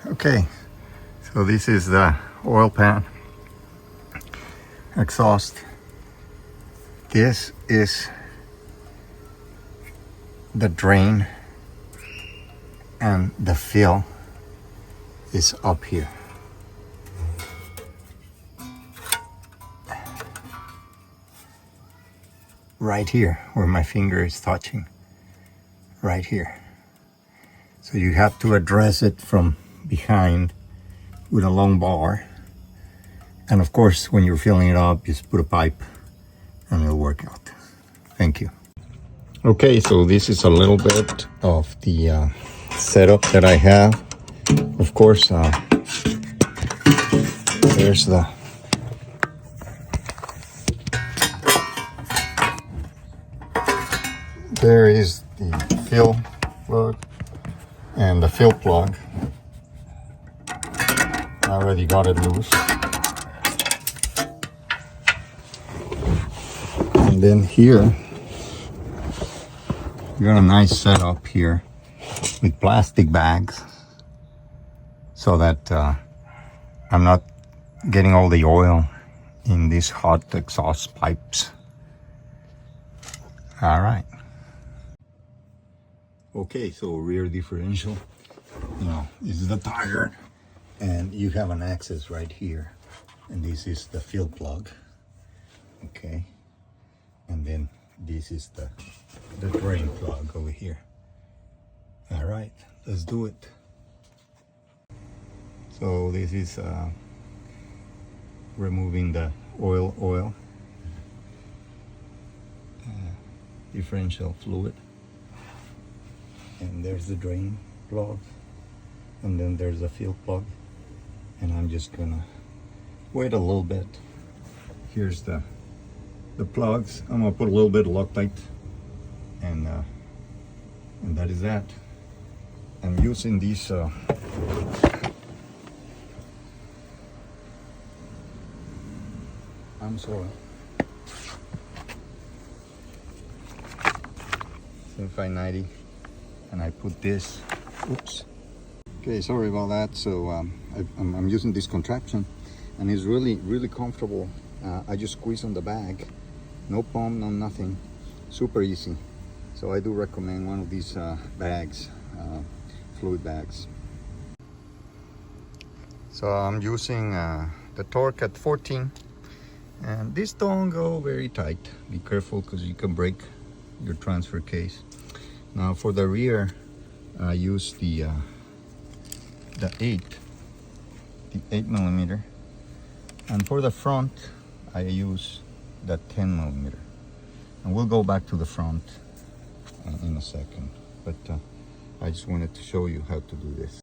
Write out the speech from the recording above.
Okay, so this is the oil pan exhaust. This is the drain, and the fill is up here. Right here where my finger is touching, right here. So you have to address it from behind with a long bar, and of course when you're filling it up, just put a pipe and it'll work out. Thank you. Okay, so this is a little bit of the setup that I have. Of course, there's there is the fill plug and the fill plug. I already got it loose. And then here, we got a nice setup here with plastic bags so that I'm not getting all the oil in these hot exhaust pipes. All right. Okay, so rear differential, this is the tire, and you have an access right here, and this is the fill plug. Okay, and then this is the drain plug over here. All right, let's do it. So this is removing the oil differential fluid, and there's the drain plug, and then there's the fill plug, and I'm just gonna wait a little bit. Here's the plugs. I'm gonna put a little bit of Loctite, and that is that. I'm using these I'm sorry, 7590, and I put this. Oops. Okay, sorry about that. So I'm using this contraption, and it's really comfortable. I just squeeze on the bag, no pump, no nothing, super easy. So I do recommend one of these bags, fluid bags. So I'm using the torque at 14, and this don't go very tight. Be careful because you can break your transfer case. Now for the rear, I use the 8 millimeter, and for the front I use the 10 millimeter, and we'll go back to the front in a second, but I just wanted to show you how to do this.